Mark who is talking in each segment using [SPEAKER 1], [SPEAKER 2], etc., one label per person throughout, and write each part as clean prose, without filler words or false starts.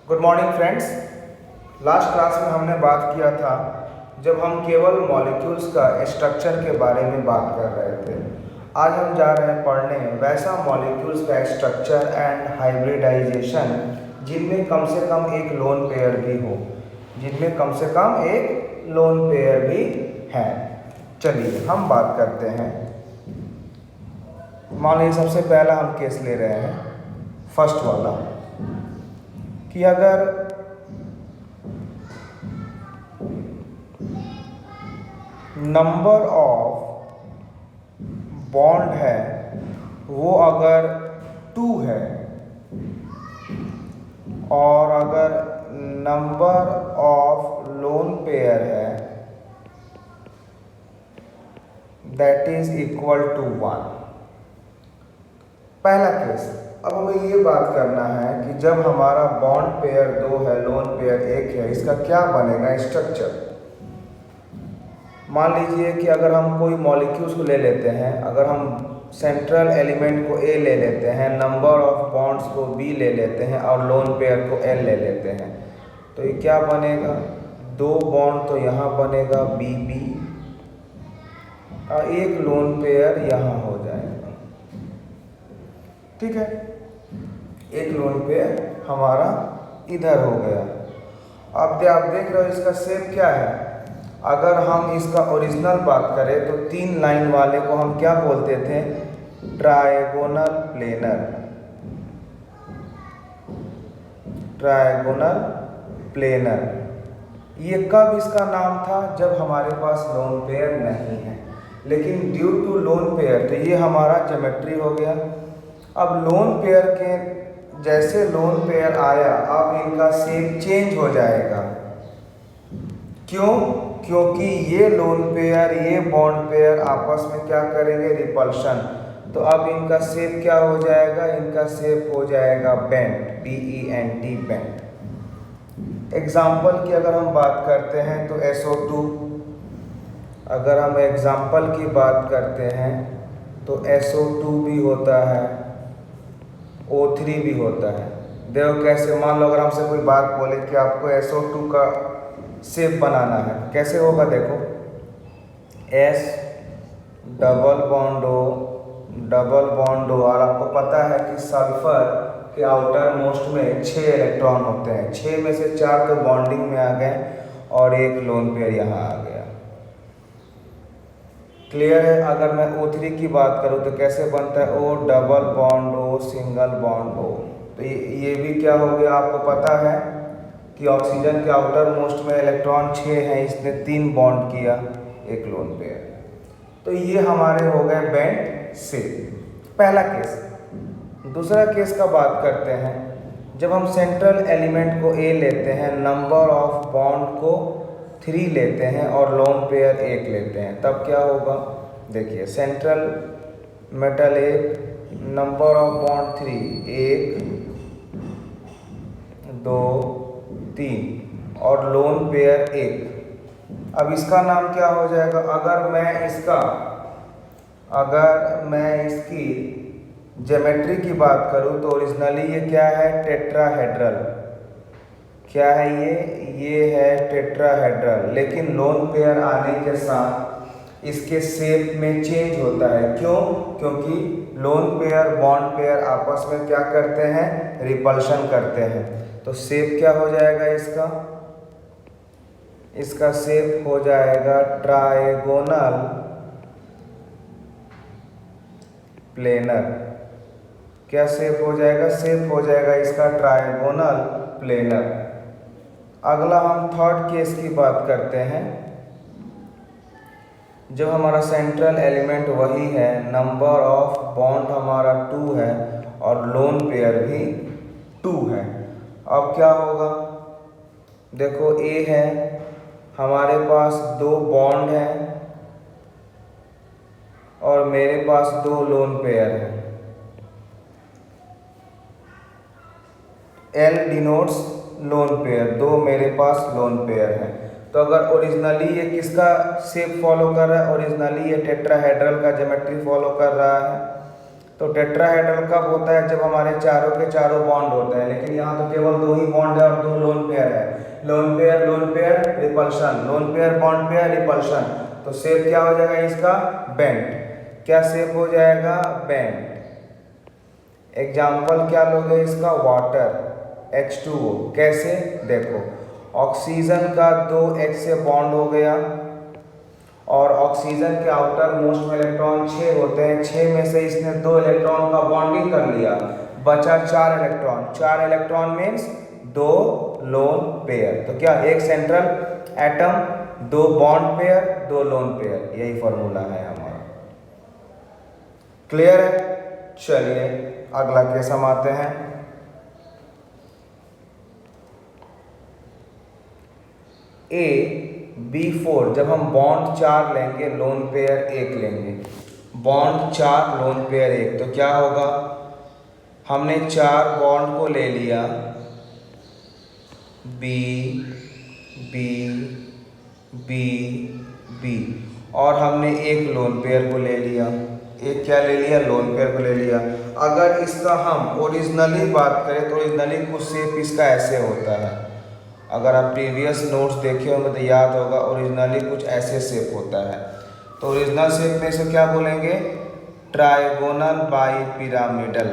[SPEAKER 1] Good morning friends. Last class में हमने बात किया था जब हम केवल मॉलिक्यूल्स का स्ट्रक्चर के बारे में बात कर रहे थे। आज हम जा रहे हैं पढ़ने वैसा मॉलिक्यूल्स का स्ट्रक्चर एंड हाइब्रिडाइजेशन जिनमें कम से कम एक लोन पेयर भी हो, जिनमें कम से कम एक लोन पेयर भी है। चलिए हम बात करते हैं। मान लीजिए सबसे पहला हम केस ले रहे हैं, फर्स्ट वाला, कि अगर नंबर ऑफ बॉन्ड है वो अगर 2 है और अगर नंबर ऑफ लोन पेयर है दैट इज इक्वल टू 1। पहला केस। अब हमें ये बात करना है कि जब हमारा बॉन्ड पेयर 2 है, लोन पेयर 1 है, इसका क्या बनेगा स्ट्रक्चर। मान लीजिए कि अगर हम कोई मॉलिक्यूल्स को ले लेते हैं, अगर हम सेंट्रल एलिमेंट को A ले लेते हैं, नंबर ऑफ बॉन्ड्स को B ले लेते हैं और लोन पेयर को L ले लेते हैं, तो ये क्या बनेगा, 2 बॉन्ड तो यहाँ बनेगा BB और एक लोन पेयर यहाँ हो जाएगा। ठीक है, एक लोन पेयर हमारा इधर हो गया। अब आप देख रहे हो इसका शेप क्या है। अगर हम इसका ओरिजिनल बात करें तो 3 लाइन वाले को हम क्या बोलते थे, ट्रायगोनल प्लेनर। Trigonal planar. ये कब इसका नाम था, जब हमारे पास लोन पेयर नहीं है, लेकिन ड्यू टू लोन पेयर तो ये हमारा ज्योमेट्री हो गया। अब लोन पेयर के जैसे लोन पेयर आया, अब इनका शेप चेंज हो जाएगा। क्यों? क्योंकि ये लोन पेयर, ये बॉन्ड पेयर आपस में क्या करेंगे, रिपल्शन। तो अब इनका शेप क्या हो जाएगा, इनका शेप हो जाएगा बेंट, BENT, बेंट। एग्जाम्पल की अगर हम बात करते हैं तो SO2, अगर हम एग्जाम्पल की बात करते हैं तो SO2 भी होता है, O3 भी होता है। देखो कैसे, मान लो अगर हमसे कोई बात बोले कि आपको SO2 का शेप बनाना है, कैसे होगा, देखो S double bond O double bond O, और आपको पता है कि सल्फर के आउटर मोस्ट में 6 इलेक्ट्रॉन होते हैं, 6 में से 4 तो बॉन्डिंग में आ गए और एक लोन पेयर यहाँ आ गया। क्लियर है। अगर मैं O3 की बात करूँ तो कैसे बनता है, O double bond O single bond O। तो ये भी क्या हो गया, आपको पता है कि ऑक्सीजन के आउटर मोस्ट में इलेक्ट्रॉन 6 हैं, इसने 3 बॉन्ड किया, एक लोन पेयर। तो ये हमारे हो गए बेंट से, पहला केस। दूसरा केस का बात करते हैं, जब हम सेंट्रल एलिमेंट को A लेते हैं, नंबर ऑफ बॉन्ड को 3 लेते हैं और लोन पेयर 1 लेते हैं, तब क्या होगा। देखिए central metal 1, number of bond 3, 1 2 3 और लोन पेयर 1। अब इसका नाम क्या हो जाएगा, अगर मैं इसकी ज्योमेट्री की बात करूं तो ओरिजिनली ये क्या है, टेट्राहेड्रल। क्या है ये है टेट्राहेड्रल, लेकिन लोन पेयर आने के साथ इसके शेप में चेंज होता है। क्यों? क्योंकि लोन पेयर बॉन्ड पेयर आपस में क्या करते हैं, रिपल्शन करते हैं। तो शेप क्या हो जाएगा इसका शेप हो जाएगा ट्रायगोनल प्लेनर। क्या शेप हो जाएगा, शेप हो जाएगा इसका ट्रायगोनल प्लेनर। अगला हम थर्ड केस की बात करते हैं, जब हमारा सेंट्रल एलिमेंट वही है, नंबर ऑफ बॉन्ड हमारा 2 है और लोन पेयर भी 2 है। अब क्या होगा, देखो A है, हमारे पास 2 बॉन्ड हैं और मेरे पास 2 लोन पेयर हैं। L डिनोट्स लोन पेयर, 2 मेरे पास लोन पेयर हैं। तो अगर ओरिजिनली ये किसका शेप फॉलो कर रहा है, ओरिजिनली ये टेट्राहेड्रल का ज्योमेट्री फॉलो कर रहा है, तो टेट्राहेड्रल कब होता है? जब हमारे चारों के चारों बॉन्ड होते हैं, लेकिन यहाँ तो केवल 2 ही बॉन्ड है और 2 लोन पेयर है। Lone pair repulsion, lone pair bond pair repulsion. तो शेप क्या हो जाएगा इसका? बेंट। क्या शेप हो जाएगा? बेंट। एग्जाम्पल क्या लोगे इसका? Water, H2O। कैसे? देखो, ऑक्सीजन का 2 H से बॉन्ड हो गया और ऑक्सीजन के आउटर मोस्ट में इलेक्ट्रॉन 6 होते हैं, 6 में से इसने 2 इलेक्ट्रॉन का बॉन्डिंग कर लिया, बचा 4 electron. 4 electron means 2 lone pair. तो क्या? एक central atom, 2 bond pair, 2 lone pair. यही फॉर्मूला है हमारा। क्लियर है? चलिए अगला केस हम आते हैं। B4, जब हम बॉन्ड 4 लेंगे, लोन पेयर 1 लेंगे। बॉन्ड 4 लोन पेयर 1, तो क्या होगा? हमने 4 बॉन्ड को ले लिया, B B B B, और हमने एक लोन पेयर को ले लिया। एक क्या ले लिया? लोन पेयर को ले लिया। अगर इसका हम ओरिजिनली बात करें तो ओरिजिनली कुछ शेप इसका ऐसे होता है। अगर आप प्रीवियस नोट्स देखे होंगे तो याद होगा, ओरिजिनली कुछ ऐसे शेप होता है। तो ओरिजिनल शेप में से क्या बोलेंगे? Trigonal bi pyramidal.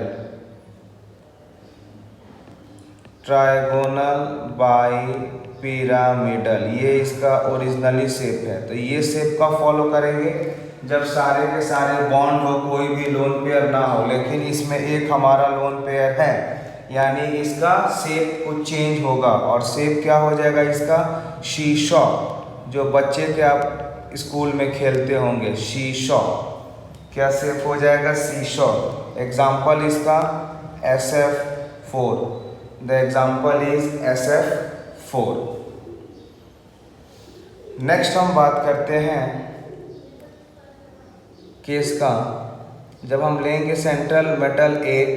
[SPEAKER 1] Trigonal bi pyramidal, ये इसका ओरिजिनली शेप है। तो ये शेप का फॉलो करेंगे जब सारे के सारे बॉन्ड हो, कोई भी लोन पेयर ना हो, लेकिन इसमें एक हमारा लोन पेयर है, यानी इसका शेप कुछ चेंज होगा। और शेप क्या हो जाएगा इसका? शीशॉ। जो बच्चे के आप स्कूल में खेलते होंगे, शीशॉ। क्या शेप हो जाएगा? शीशॉ। एग्जाम्पल इसका SF4। The example is SF4। Next हम बात करते हैं केस का। जब हम लेंगे central metal 1,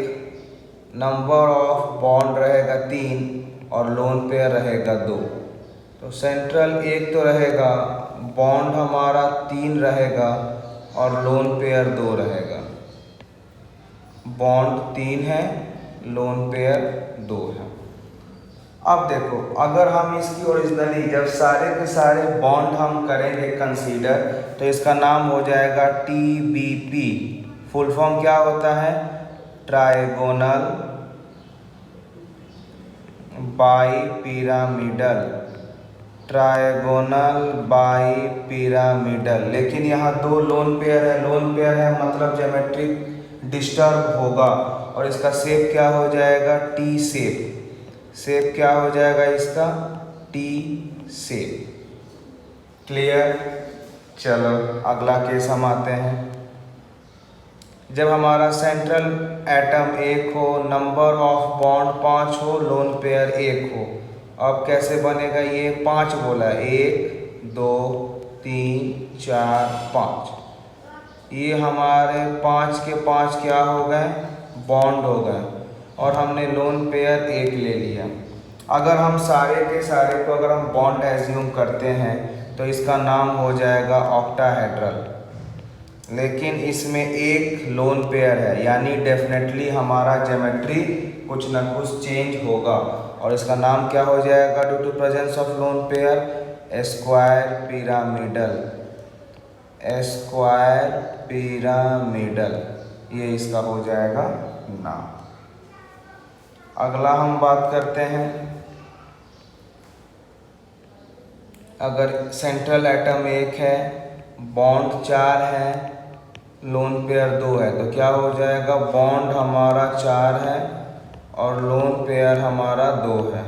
[SPEAKER 1] number of bond रहेगा 3 और लोन पेयर रहेगा 2। तो सेंट्रल 1 तो रहेगा, बॉन्ड हमारा 3 रहेगा और लोन पेयर 2 रहेगा। बॉन्ड 3 है, लोन पेयर 2 है। अब देखो, अगर हम इसकी ओरिजिनली जब सारे के सारे बॉन्ड हम करेंगे कंसीडर, तो इसका नाम हो जाएगा TBP। फुल फॉर्म क्या होता है? Trigonal bi pyramidal. Trigonal bi pyramidal. लेकिन यहाँ 2 लोन पेयर है, लोन पेयर है मतलब ज्योमेट्रिक डिस्टर्ब होगा और इसका शेप क्या हो जाएगा? T shape. शेप क्या हो जाएगा इसका? T shape. क्लियर? चलो अगला केस हम आते हैं। जब हमारा सेंट्रल एटम 1 हो, नंबर ऑफ बॉन्ड 5 हो, लोन पेयर 1 हो। अब कैसे बनेगा? ये 5 बोला है, 1 2 3 4 5। ये हमारे 5 के 5 क्या हो गए? बॉन्ड हो गए और हमने लोन पेयर 1 ले लिया। अगर हम सारे के सारे को अगर हम बॉन्ड एज्यूम करते हैं तो इसका नाम हो जाएगा ऑक्टाहेड्रल। लेकिन इसमें एक लोन पेयर है, यानी डेफिनेटली हमारा ज्योमेट्री कुछ ना कुछ चेंज होगा और इसका नाम क्या हो जाएगा? Due to presence of lone pair, square pyramidal. Square pyramidal, ये इसका हो जाएगा नाम। अगला हम बात करते हैं, अगर सेंट्रल एटम 1 है, बॉन्ड 4 है, लोन पेयर 2 है, तो क्या हो जाएगा? बॉन्ड हमारा 4 है और लोन पेयर हमारा 2 है।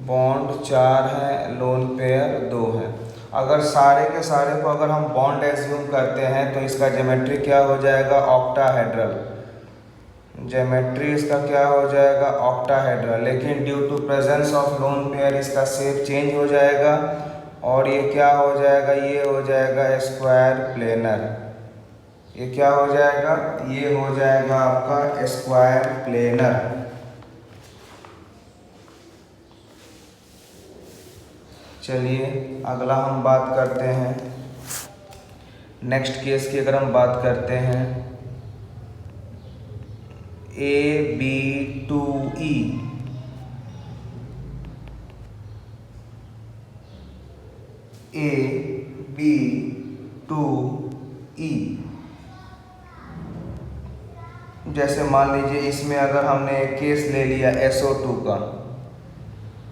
[SPEAKER 1] बॉन्ड 4 है, लोन पेयर 2 है। अगर सारे के सारे को अगर हम बॉन्ड एज्यूम करते हैं तो इसका ज्योमेट्री क्या हो जाएगा? ऑक्टाहेड्रल। ज्योमेट्री इसका क्या हो जाएगा? ऑक्टाहेड्रल। लेकिन due to presence of lone pair इसका शेप चेंज हो जाएगा और ये क्या हो जाएगा? ये हो जाएगा स्क्वायर प्लेनर। ये क्या हो जाएगा? ये हो जाएगा आपका स्क्वायर प्लेनर। चलिए अगला हम बात करते हैं नेक्स्ट केस की। अगर हम बात करते हैं AB2E, AB2E। जैसे मान लीजिए इसमें अगर हमने एक केस ले लिया SO2 का,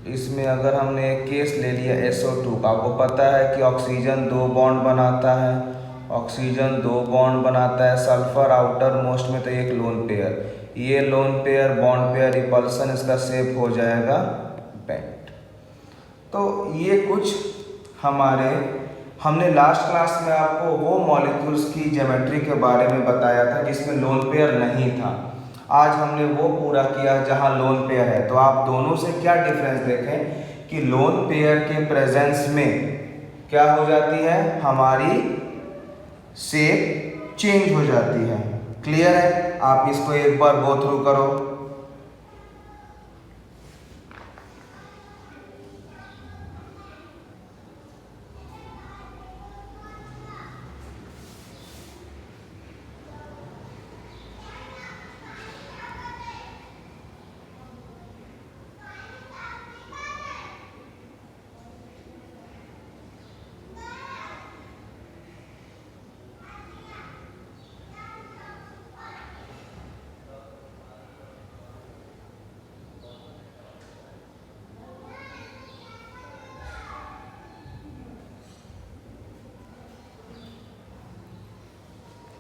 [SPEAKER 1] इसमें अगर हमने एक केस ले लिया SO2 का, आपको पता है कि ऑक्सीजन 2 बॉन्ड बनाता है, ऑक्सीजन 2 बॉन्ड बनाता है, सल्फर आउटर मोस्ट में तो एक लोन पेयर, ये lone pair bond pair repulsion इसका शेप हो जाएगा बेंट। तो ये कुछ हमने लास्ट क्लास में आपको वो मॉलिक्यूल्स की ज्योमेट्री के बारे में बताया था जिसमें लोन पेयर नहीं था। आज हमने वो पूरा किया जहां लोन पेयर है। तो आप दोनों से क्या डिफरेंस देखें कि लोन पेयर के प्रेजेंस में क्या हो जाती है, हमारी शेप चेंज हो जाती है। क्लियर है? आप इसको एक बार गो थ्रू करो।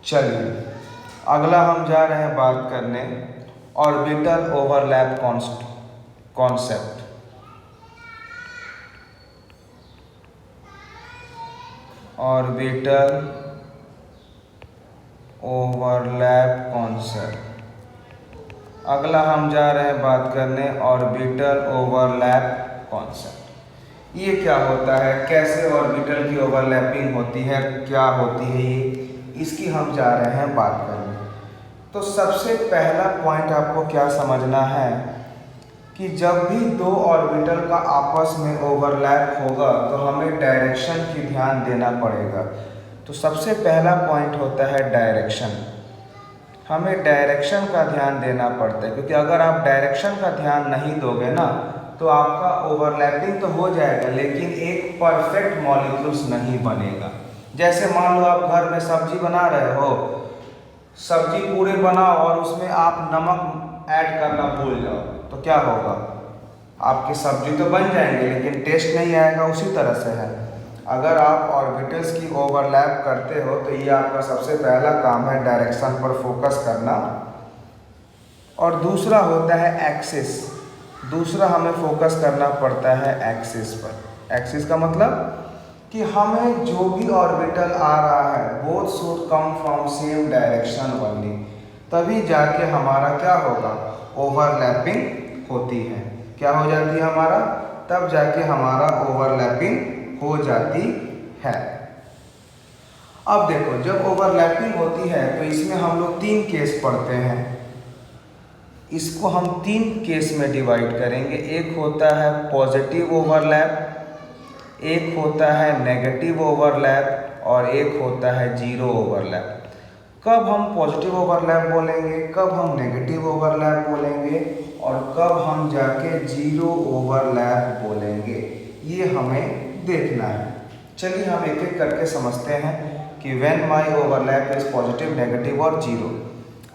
[SPEAKER 1] चलिए अगला हम जा रहे हैं बात करने orbital overlap concept. Orbital overlap concept. अगला हम जा रहे हैं बात करने ऑर्बिटल ओवरलैप कॉन्सेप्ट। ये क्या होता है, कैसे ऑर्बिटल की ओवरलैपिंग होती है, क्या होती है ये, इसकी हम जा रहे हैं बात करने। तो सबसे पहला पॉइंट आपको क्या समझना है कि जब भी दो ऑर्बिटल का आपस में ओवरलैप होगा तो हमें डायरेक्शन की ध्यान देना पड़ेगा। तो सबसे पहला पॉइंट होता है डायरेक्शन। हमें डायरेक्शन का ध्यान देना पड़ता है, क्योंकि अगर आप डायरेक्शन का ध्यान नहीं दोगे ना तो आपका ओवरलैपिंग तो हो जाएगा लेकिन एक परफेक्ट मॉलिक्यूल्स नहीं बनेगा। जैसे मान लो आप घर में सब्जी बना रहे हो, सब्जी पूरे बनाओ और उसमें आप नमक ऐड करना भूल जाओ तो क्या होगा, आपकी सब्जी तो बन जाएंगे लेकिन टेस्ट नहीं आएगा। उसी तरह से है, अगर आप ऑर्बिटल्स की ओवरलैप करते हो तो ये आपका सबसे पहला काम है डायरेक्शन पर फोकस करना। और दूसरा होता है एक्सिस। दूसरा हमें फोकस करना पड़ता है एक्सिस पर। एक्सिस का मतलब कि हमें जो भी ऑर्बिटल आ रहा है both should come from same direction only, तभी जाके हमारा क्या होगा, ओवरलैपिंग होती है। क्या हो जाती है हमारा, तब जाके हमारा ओवरलैपिंग हो जाती है। अब देखो जब ओवरलैपिंग होती है तो इसमें हम लोग 3 केस पढ़ते हैं। इसको हम 3 केस में डिवाइड करेंगे। एक होता है पॉजिटिव ओवरलैप, एक होता है नेगेटिव ओवरलैप और एक होता है जीरो ओवरलैप। कब हम पॉजिटिव ओवरलैप बोलेंगे, कब हम नेगेटिव ओवरलैप बोलेंगे और कब हम जाके जीरो ओवरलैप बोलेंगे, ये हमें देखना है। चलिए हम एक एक करके समझते हैं कि when my overlap is positive, negative और जीरो।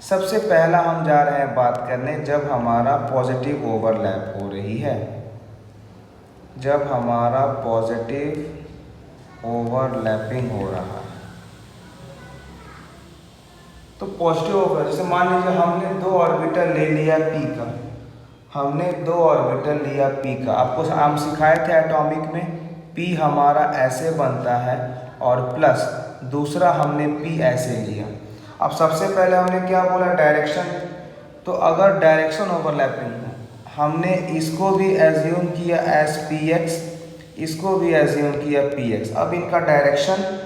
[SPEAKER 1] सबसे पहला हम जा रहे हैं बात करने जब हमारा पॉजिटिव ओवरलैप हो रही है। जब हमारा पॉजिटिव ओवरलैपिंग हो रहा है तो पॉजिटिव ओवरलैप, जैसे मान लीजिए हमने 2 ऑर्बिटल ले लिया p का, हमने 2 ऑर्बिटल लिया p का। आपको हम सिखाए थे एटॉमिक में p हमारा ऐसे बनता है और प्लस दूसरा हमने p ऐसे लिया। अब सबसे पहले हमने क्या बोला, डायरेक्शन। तो अगर डायरेक्शन ओवरलैपिंग है, हमने इसको भी एज्यूम किया एज px, इसको भी एज्यूम किया px। अब इनका डायरेक्शन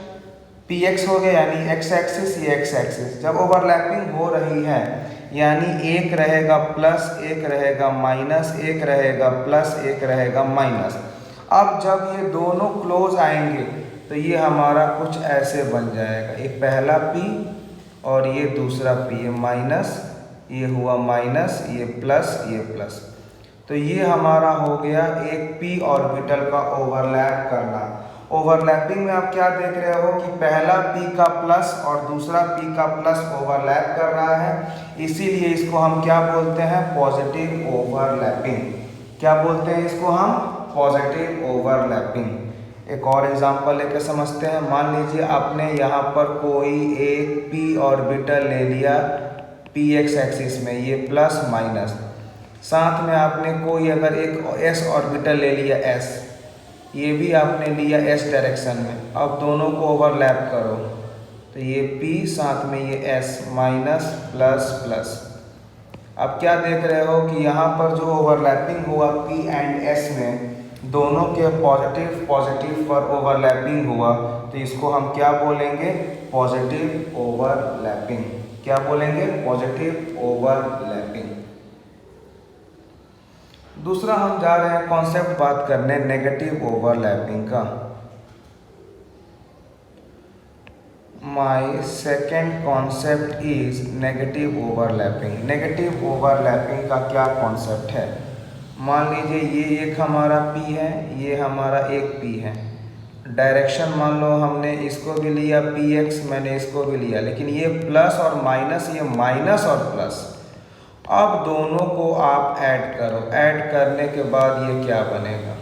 [SPEAKER 1] px हो गया यानी x एक्सिस, ये x एक्सिस। जब ओवरलैपिंग हो रही है यानी एक रहेगा प्लस, एक रहेगा माइनस, एक रहेगा प्लस, एक रहेगा माइनस। अब जब ये दोनों क्लोज आएंगे तो ये हमारा कुछ ऐसे बन जाएगा, एक पहला p और ये दूसरा p, माइनस ये हुआ माइनस, ये प्लस, ये प्लस। तो ये हमारा हो गया एक p ऑर्बिटल का ओवरलैप करना। ओवरलैपिंग में आप क्या देख रहे हो कि पहला p का प्लस और दूसरा p का प्लस ओवरलैप कर रहा है, इसीलिए इसको हम क्या बोलते हैं, पॉजिटिव ओवरलैपिंग। क्या बोलते हैं इसको हम, पॉजिटिव ओवरलैपिंग। एक और एग्जांपल लेकर समझते हैं। मान लीजिए आपने यहाँ पर कोई एक p ऑर्बिटल ले लिया p x एक्सिस में, ये प्लस माइनस, साथ में आपने कोई अगर एक s ऑर्बिटल ले लिया s, ये भी आपने लिया s डायरेक्शन में। अब दोनों को ओवरलैप करो तो ये p साथ में ये s, माइनस प्लस प्लस। अब क्या देख रहे हो कि यहाँ पर जो ओवरलैपिंग हुआ p एंड s में, दोनों के पॉजिटिव पॉजिटिव पर ओवरलैपिंग हुआ, तो इसको हम क्या बोलेंगे, पॉजिटिव ओवरलैपिंग। क्या बोलेंगे, पॉजिटिव ओवरलैपिंग। दूसरा हम जा रहे हैं कॉन्सेप्ट बात करने नेगेटिव ओवरलैपिंग का। My second concept is negative overlapping. Negative overlapping का क्या कॉन्सेप्ट है, मान लीजिए ये एक हमारा p है, ये हमारा एक p है। डायरेक्शन मान लो हमने इसको भी लिया px, मैंने इसको भी लिया, लेकिन ये प्लस और माइनस, ये माइनस और प्लस। अब दोनों को आप ऐड करो, ऐड करने के बाद ये क्या बनेगा,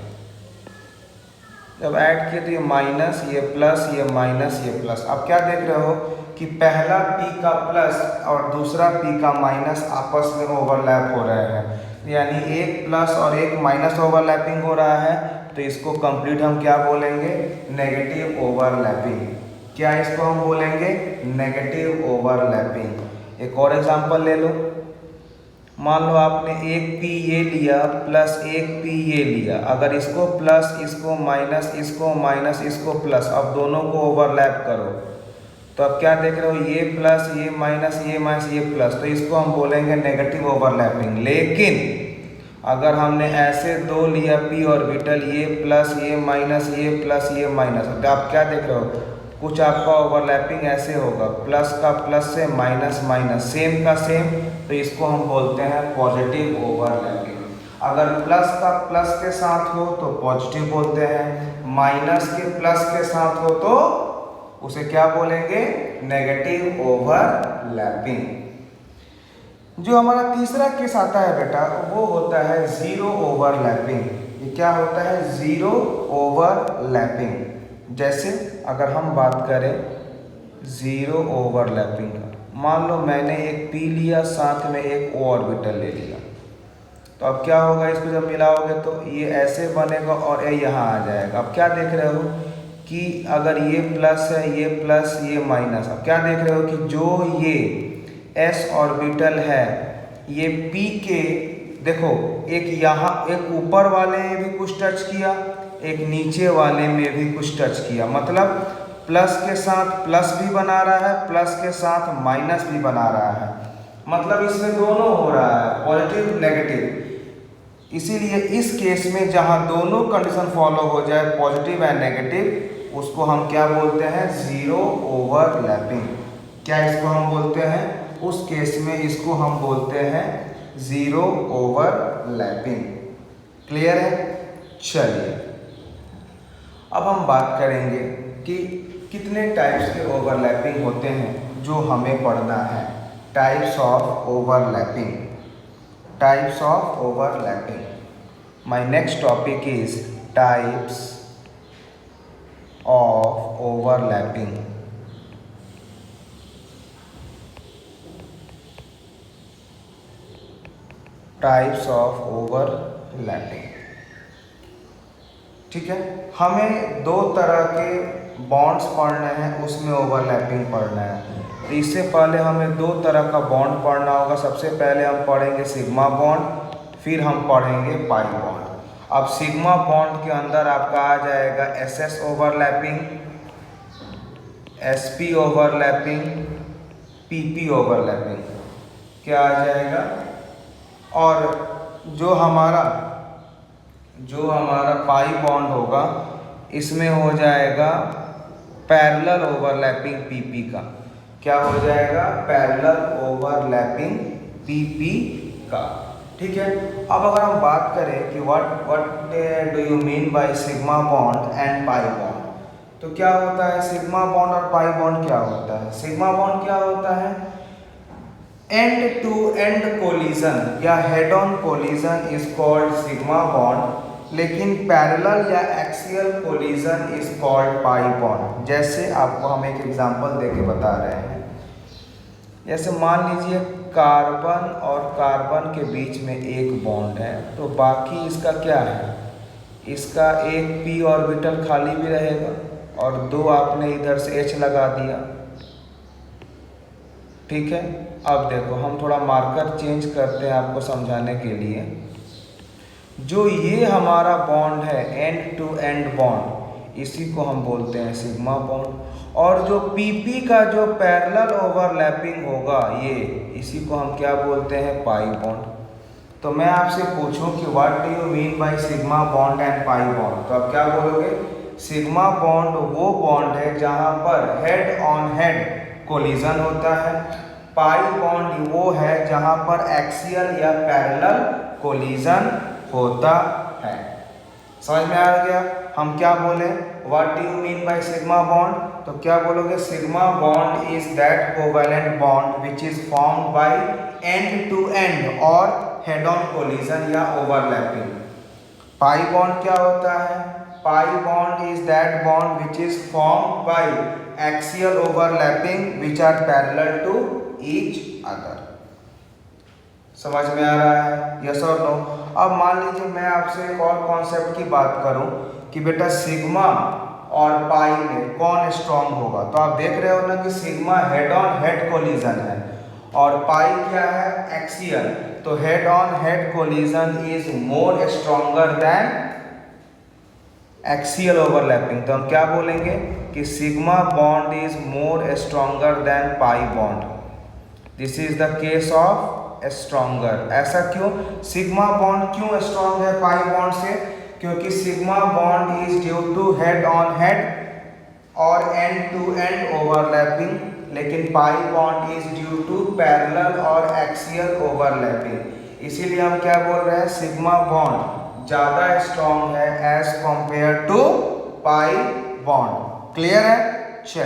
[SPEAKER 1] जब ऐड किए तो ये माइनस, ये प्लस, ये माइनस, ये प्लस। अब क्या देख रहे हो कि पहला p का प्लस और दूसरा p का माइनस आपस में ओवरलैप हो रहे हैं, यानी एक प्लस और एक माइनस ओवरलैपिंग हो रहा है, तो इसको कंप्लीट हम क्या बोलेंगे, नेगेटिव ओवरलैपिंग। क्या इसको हम बोलेंगे, नेगेटिव ओवरलैपिंग। एक और एग्जांपल ले लो। मान लो आपने एक p ये लिया प्लस एक p ये लिया, अगर इसको प्लस, इसको माइनस, इसको माइनस, इसको प्लस, अब दोनों को ओवरलैप करो तो अब क्या देख रहे हो, ये प्लस, ये माइनस, ये माइनस, ये प्लस, तो इसको हम बोलेंगे नेगेटिव ओवरलैपिंग। लेकिन अगर हमने ऐसे दो लिया p ऑर्बिटल, ये प्लस, ये माइनस, ये प्लस, ये माइनस, तो आप क्या देख रहे हो, कुछ आपका ओवरलैपिंग ऐसे होगा, प्लस का प्लस से, माइनस माइनस, सेम का सेम, तो इसको हम बोलते हैं पॉजिटिव ओवरलैपिंग। अगर प्लस का प्लस के साथ हो तो पॉजिटिव बोलते हैं, माइनस के प्लस के साथ हो तो उसे क्या बोलेंगे, नेगेटिव ओवरलैपिंग। जो हमारा तीसरा केस आता है बेटा, वो होता है जीरो ओवरलैपिंग। ये क्या होता है, जीरो ओवरलैपिंग। जैसे अगर हम बात करें जीरो ओवरलैपिंग का, मान लो मैंने एक p लिया, साथ में एक o ऑर्बिटल ले लिया, तो अब क्या होगा, इसको जब मिलाओगे तो ये ऐसे बनेगा और ये यहाँ आ जाएगा। अब क्या देख रहे हो कि अगर ये प्लस है, ये प्लस, ये माइनस, अब क्या देख रहे हो कि जो ये s ऑर्बिटल है, ये p के, देखो एक यहाँ, एक ऊपर वाले में भी कुछ टच किया, एक नीचे वाले में भी कुछ टच किया, मतलब प्लस के साथ प्लस भी बना रहा है, प्लस के साथ माइनस भी बना रहा है, मतलब इसमें दोनों हो रहा है, पॉजिटिव नेगेटिव। इसीलिए इस केस में जहां दोनों कंडीशन फॉलो हो जाए, पॉजिटिव एंड नेगेटिव, उसको हम क्या बोलते हैं, जीरो ओवरलैपिंग। क्या इसको हम बोलते हैं, उस केस में इसको हम बोलते हैं जीरो ओवरलैपिंग। क्लियर है। चलिए अब हम बात करेंगे कि कितने टाइप्स के ओवरलैपिंग होते हैं जो हमें पढ़ना है। Types of overlapping, types of overlapping. My next topic is types of overlapping. Types of overlapping, ठीक है। हमें दो तरह के बॉन्ड्स पढ़ने हैं, उसमें ओवरलैपिंग पढ़ना है। तो इससे पहले हमें दो तरह का बॉन्ड पढ़ना होगा। सबसे पहले हम पढ़ेंगे सिग्मा बॉन्ड, फिर हम पढ़ेंगे पाई बॉन्ड। अब सिग्मा बॉन्ड के अंदर आपका आ जाएगा SS overlapping, SP overlapping, PP overlapping, क्या आ जाएगा। और जो हमारा पाई बॉन्ड होगा, इसमें हो जाएगा पैरेलल ओवरलैपिंग पीपी का। क्या हो जाएगा, पैरेलल ओवरलैपिंग PP का। ठीक है, अब अगर हम बात करें कि what do you mean by sigma bond and pi bond, तो क्या होता है सिग्मा बॉन्ड और पाई बॉन्ड क्या होता है? सिग्मा बॉन्ड क्या होता है? एंड टू एंड कोलिजन या head on collision is called sigma bond, लेकिन पैरेलल या axial collision is called pi bond. जैसे आपको हम एक एग्जांपल देके बता रहे हैं, जैसे मान लीजिए कार्बन और कार्बन के बीच में एक बॉन्ड है, तो बाकी इसका क्या है, इसका एक p ऑर्बिटल खाली भी रहेगा और 2 आपने इधर से H लगा दिया। ठीक है, अब देखो हम थोड़ा मार्कर चेंज करते हैं आपको समझाने के लिए। जो ये हमारा बॉन्ड है एंड टू एंड बॉन्ड, इसी को हम बोलते हैं सिग्मा बॉन्ड, और जो PP का जो पैरेलल ओवरलैपिंग होगा ये, इसी को हम क्या बोलते हैं, पाई बॉन्ड। तो मैं आपसे पूछूं कि what do you mean by sigma bond and pi bond, तो आप क्या बोलोगे? सिग्मा बॉन्ड वो बॉन्ड है जहां पर हेड ऑन हेड कोलिजन होता है, पाई बॉन्ड वो है जहां पर एक्सियल या पैरेलल कोलिजन होता है। समझ में आ गया? हम क्या बोले, what do you mean by sigma bond, तो क्या बोलोगे? Sigma bond is that covalent bond which is formed by end to end और हेड ऑन कोलिजन या ओवरलैपिंग। पाई बॉन्ड क्या होता है? Pi bond is that bond which is formed by axial overlapping which are parallel to each other. समझ में आ रहा है? Yes और नो? अब मान लीजिए मैं आपसे एक और कॉन्सेप्ट की बात करूं कि बेटा सिग्मा और पाई में कौन स्ट्रांग होगा, तो आप देख रहे हो ना कि sigma head on head collision है और पाई क्या है, एक्सियल। तो head on head collision is more stronger than axial overlapping. तो हम क्या बोलेंगे कि sigma bond is more stronger than pi bond. This is the case of stronger. ऐसा क्यों? सिग्मा बॉन्ड क्यों स्ट्रॉन्ग है पाई बॉन्ड से? क्योंकि sigma bond is due to head on head और एंड टू एंड ओवरलैपिंग, लेकिन pi bond is due to parallel और axial overlapping. इसीलिए हम क्या बोल रहे हैं, सिग्मा बॉन्ड ज़्यादा स्ट्रॉन्ग है as compare to pi bond. Clear है?